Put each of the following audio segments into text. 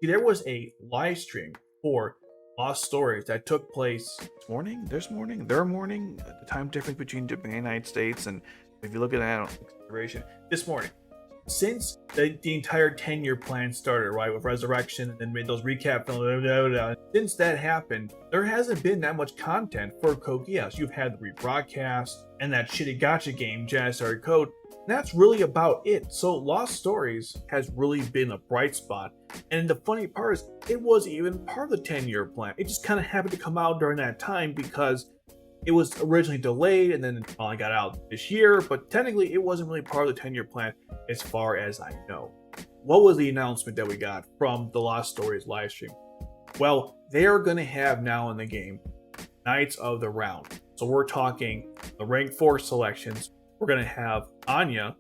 See, there was a live stream for Lost Stories that took place this morning, their morning, the time difference between Japan and the United States, and if you look at that on consideration, this morning. Since the entire 10-year plan started, right, with Resurrection, and then made those recap films, since that happened, there hasn't been that much content for Code Geass. You've had the rebroadcast and that shitty gacha game, Janissary Code. That's really about it. So Lost Stories has really been a bright spot. And the funny part is, it wasn't even part of the 10-year plan. It just kind of happened to come out during that time because it was originally delayed and then it finally got out this year, but technically it wasn't really part of the 10-year plan as far as I know. What was the announcement that we got from the Lost Stories livestream? Well, they are going to have now in the game Knights of the Round. So we're talking the rank 4 selections. We're going to have Anya,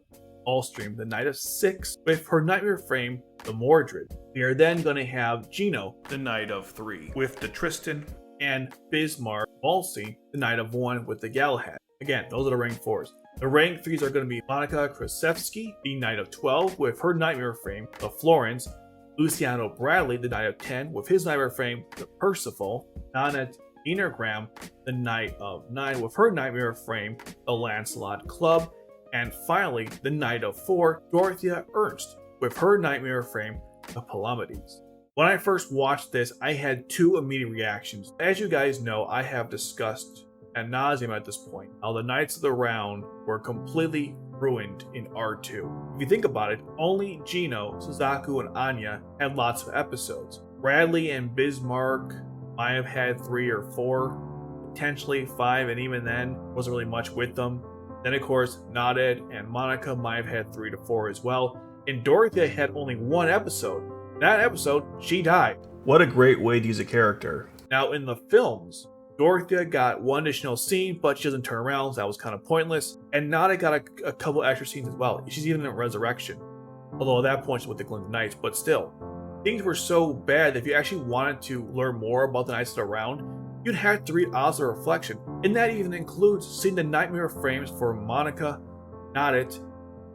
Allstream, the Knight of 6, with her Nightmare Frame, the Mordred. We are then going to have Gino, the Knight of 3, with the Tristan, and Bismarck, Malsey, the Knight of 1 with the Galahad. Again, those are the rank 4s. The rank 3s are going to be Monica Krasevsky, the Knight of 12, with her Nightmare Frame, the Florence, Luciano Bradley, the Knight of 10, with his Nightmare Frame, the Percival, Nanette Energram, the Knight of 9, with her Nightmare Frame, the Lancelot Club, and finally, the Knight of 4, Dorothea Ernst, with her Nightmare Frame, the Palamedes. When I first watched this, I had two immediate reactions. As you guys know, I have discussed ad nauseum at this point how the Knights of the Round were completely ruined in R2. If you think about it, only Gino, Suzaku, and Anya had lots of episodes. Bradley and Bismarck might have had 3 or 4, potentially 5, and even then, wasn't really much with them. Then, of course, Naded and Monica might have had 3 to 4 as well. And Dorothea had only 1 episode. That episode, she died. What a great way to use a character. Now, in the films, Dorothea got 1 additional scene, but she doesn't turn around, so that was kind of pointless. And Nada got a couple extra scenes as well. She's even in Resurrection. Although at that point, she's with the Glinda Knights, but still. Things were so bad that if you actually wanted to learn more about the Knights of the Round, you'd have to read Oz the Reflection. And that even includes seeing the Nightmare Frames for Monica, Nadit,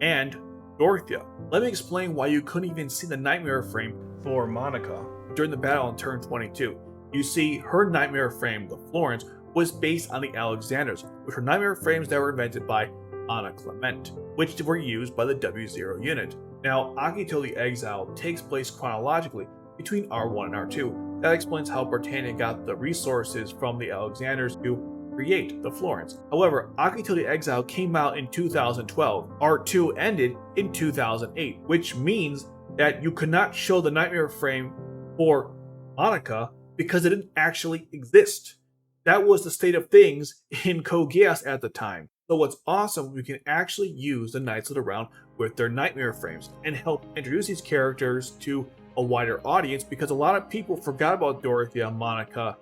and Dorothea. Let me explain why you couldn't even see the Nightmare Frame for Monica during the battle on turn 22. You see, her Nightmare Frame, the Florence, was based on the Alexanders, which were Nightmare Frames that were invented by Anna Clement, which were used by the W0 unit. Now, Akito the Exile takes place chronologically between R1 and R2. That explains how Britannia got the resources from the Alexanders to create the Florence. However, Akito the Exile came out in 2012. R2 ended in 2008, which means that you could not show the Nightmare Frame for Monica because it didn't actually exist. That was the state of things in Code Geass at the time. So what's awesome, we can actually use the Knights of the Round with their Nightmare Frames and help introduce these characters to a wider audience, because a lot of people forgot about Dorothea, Monica,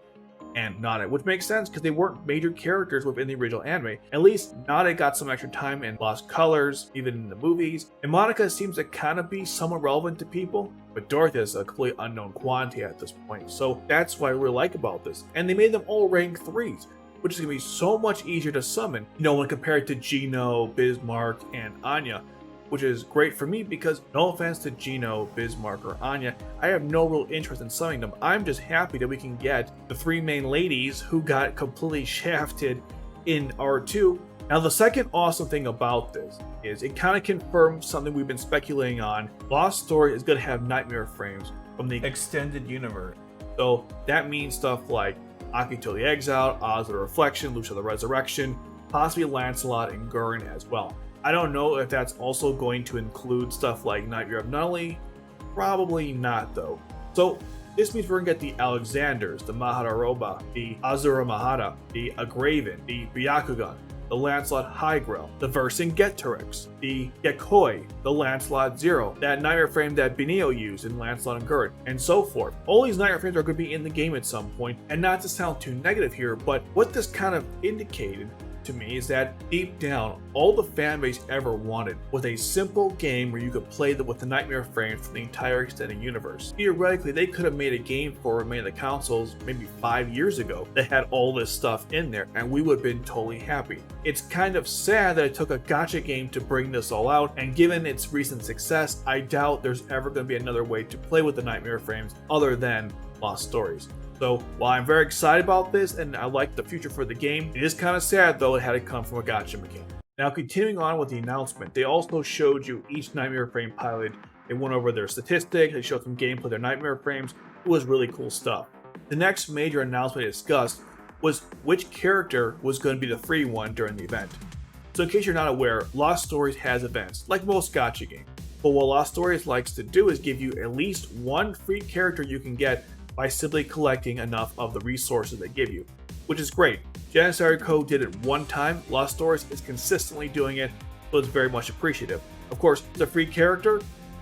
and Nada, which makes sense because they weren't major characters within the original anime. At least Nada got some extra time in Lost Colors, even in the movies, and Monica seems to kind of be somewhat relevant to people, but Dorothea is a completely unknown quantity at this point. So that's what I really like about this. And they made them all rank 3s, which is going to be so much easier to summon, when compared to Gino, Bismarck, and Anya, which is great for me because, no offense to Gino, Bismarck, or Anya, I have no real interest in summoning them. I'm just happy that we can get the 3 main ladies who got completely shafted in R2. Now, the second awesome thing about this is it kind of confirms something we've been speculating on. Lost Story is going to have Nightmare Frames from the extended universe. So that means stuff like Akito the Exile, Oz the Reflection, Lucia the Resurrection, possibly Lancelot and Gurren as well. I don't know if that's also going to include stuff like Nightmare of Nulley. Probably not, though. So this means we're going to get the Alexanders, the Mahararoba, the Azura Mahara, the Agraven, the Byakugan, the Lancelot Highgrail, the Vercingetorix, the Gekoi, the Lancelot Zero, that Nightmare Frame that Benio used in Lancelot and Gurren, and so forth. All these Nightmare Frames are going to be in the game at some point, and not to sound too negative here, but what this kind of indicated to me is that deep down, all the fanbase ever wanted was a simple game where you could play with the Nightmare frames for the entire extended universe. Theoretically, they could have made a game for many of the consoles maybe 5 years ago that had all this stuff in there, and we would have been totally happy. It's kind of sad that it took a gacha game to bring this all out, and given its recent success, I doubt there's ever going to be another way to play with the Nightmare frames other than Lost Stories. So while I'm very excited about this and I like the future for the game, it is kind of sad though it had to come from a gacha mechanic. Now continuing on with the announcement, they also showed you each Nightmare frame pilot. They went over their statistics, they showed some gameplay of their Nightmare frames. It was really cool stuff. The next major announcement they discussed was which character was going to be the free one during the event. So in case you're not aware, Lost Stories has events, like most gacha games. But what Lost Stories likes to do is give you at least one free character you can get by simply collecting enough of the resources they give you, which is great. Janissary Code did it one time, Lost Stories is consistently doing it, so it's very much appreciative. Of course, it's a free character,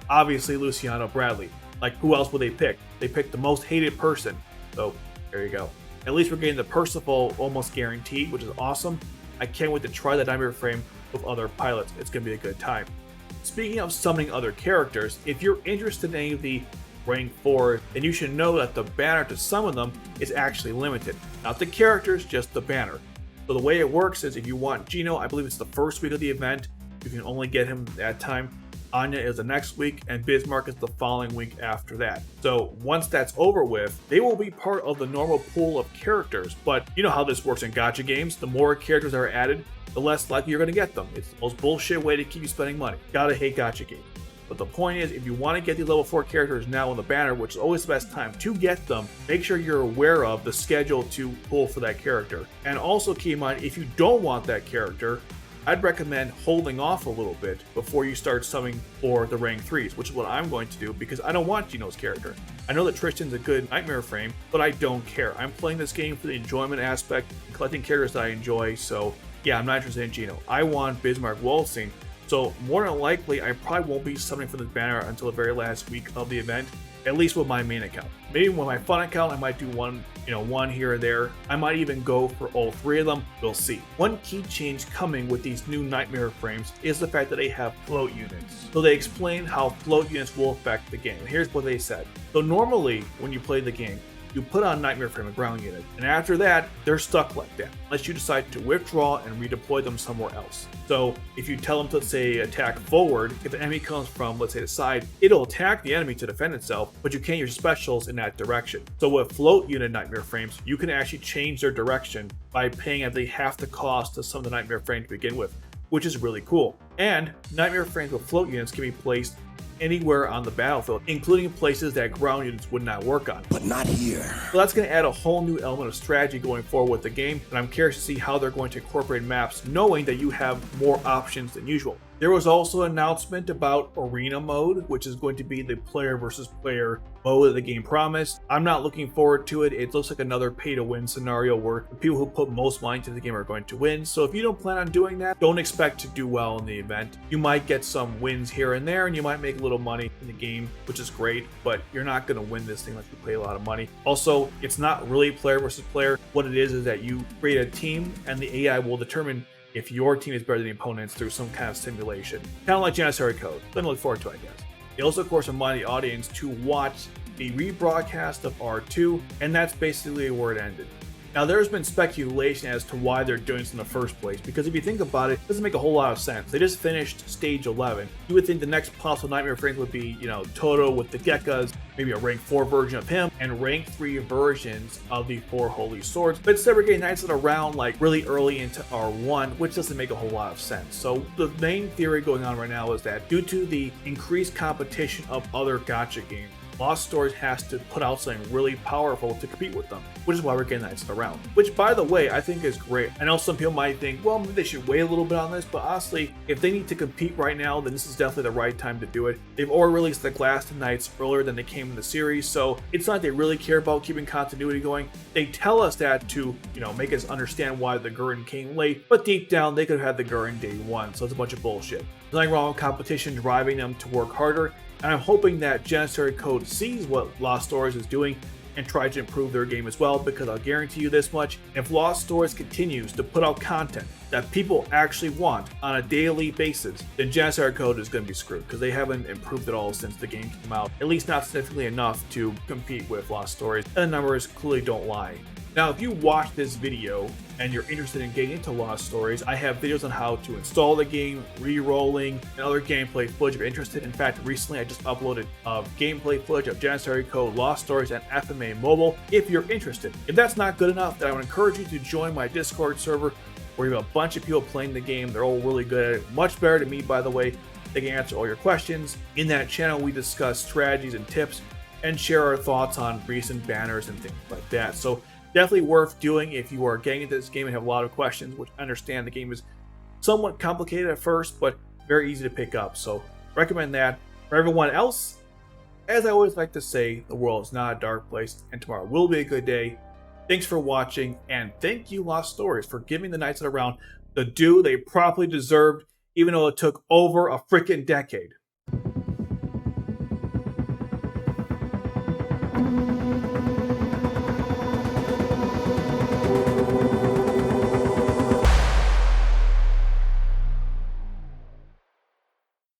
obviously Luciano Bradley. Like, who else would they pick? They picked the most hated person, so there you go. At least we're getting the Percival almost guaranteed, which is awesome. I can't wait to try that Nightmare frame with other pilots, it's going to be a good time. Speaking of summoning other characters, if you're interested in any of the rank 4, then you should know that the banner to summon them is actually limited. Not the characters, just the banner. So the way it works is if you want Gino, I believe it's the first week of the event, you can only get him that time. Anya is the next week, and Bismarck is the following week after that. So once that's over with, they will be part of the normal pool of characters, but you know how this works in gacha games, the more characters that are added, the less likely you're going to get them. It's the most bullshit way to keep you spending money. Gotta hate gacha games. But the point is, if you want to get the level 4 characters now on the banner, which is always the best time to get them, make sure you're aware of the schedule to pull for that character. And also keep in mind, if you don't want that character, I'd recommend holding off a little bit before you start summoning for the rank 3s, which is what I'm going to do because I don't want Gino's character. I know that Tristan's a good Nightmare frame, but I don't care. I'm playing this game for the enjoyment aspect, collecting characters that I enjoy, so yeah, I'm not interested in Gino. I want Bismarck Wallenstein. So more than likely, I probably won't be summoning for this banner until the very last week of the event, at least with my main account. Maybe with my fun account, I might do one here or there. I might even go for all 3 of them. We'll see. One key change coming with these new Nightmare frames is the fact that they have float units. So they explain how float units will affect the game. Here's what they said. So normally, when you play the game, you put on Nightmare frame a ground unit, and after that, they're stuck like that, unless you decide to withdraw and redeploy them somewhere else. So if you tell them to, say, attack forward, if the enemy comes from, let's say, the side, it'll attack the enemy to defend itself, but you can't use specials in that direction. So with float unit Nightmare frames, you can actually change their direction by paying at least half the cost of some of the Nightmare frame to begin with, which is really cool. And Nightmare frames with float units can be placed anywhere on the battlefield, including places that ground units would not work on. But not here. So that's going to add a whole new element of strategy going forward with the game, and I'm curious to see how they're going to incorporate maps, knowing that you have more options than usual. There was also an announcement about Arena mode, which is going to be the player versus player mode that the game promised. I'm not looking forward to it. It looks like another pay-to-win scenario where the people who put most money into the game are going to win. So if you don't plan on doing that, don't expect to do well in the event. You might get some wins here and there, and you might make a little money in the game, which is great, but you're not going to win this thing unless you pay a lot of money. Also, it's not really player versus player. What it is that you create a team, and the AI will determine if your team is better than the opponents through some kind of simulation. Kind of like Janissary Code. Then look forward to it, I guess. They also, of course, remind the audience to watch the rebroadcast of R2, and that's basically where it ended. Now, there's been speculation as to why they're doing this in the first place, because if you think about it, it doesn't make a whole lot of sense. They just finished stage 11. You would think the next possible Nightmare frames would be, Toto with the Gekas, maybe a rank 4 version of him, and rank 3 versions of the 4 Holy Swords. But instead, we're getting knights around like really early into R1, which doesn't make a whole lot of sense. So the main theory going on right now is that due to the increased competition of other gacha games, Lost Stories has to put out something really powerful to compete with them, which is why we're getting Knights around. Which, by the way, I think is great. I know some people might think, well, maybe they should wait a little bit on this, but honestly, if they need to compete right now, then this is definitely the right time to do it. They've already released the Glass Knights earlier than they came in the series, so it's not like they really care about keeping continuity going. They tell us that to, make us understand why the Gurren came late, but deep down, they could have had the Gurren day one, so it's a bunch of bullshit. There's nothing wrong with competition driving them to work harder, and I'm hoping that Janissary Code sees what Lost Stories is doing and try to improve their game as well, because I'll guarantee you this much: if Lost Stories continues to put out content that people actually want on a daily basis, then Geass Code is going to be screwed, because they haven't improved at all since the game came out, at least not significantly enough to compete with Lost Stories, and the numbers clearly don't lie. Now, if you watch this video and you're interested in getting into Lost Stories, I have videos on how to install the game, re-rolling, and other gameplay footage if you're interested. In fact, recently I just uploaded gameplay footage of Geass Code, Lost Stories, and FMA Mobile if you're interested. If that's not good enough, then I would encourage you to join my Discord server, where you have a bunch of people playing the game. They're all really good at it. Much better than me, by the way. They can answer all your questions. In that channel, we discuss strategies and tips and share our thoughts on recent banners and things like that. So definitely worth doing if you are getting into this game and have a lot of questions, which I understand the game is somewhat complicated at first, but very easy to pick up. So recommend that. For everyone else, as I always like to say, the world is not a dark place, and tomorrow will be a good day. Thanks for watching, and thank you, Lost Stories, for giving the Knights of the Round the due they properly deserved, even though it took over a freaking decade.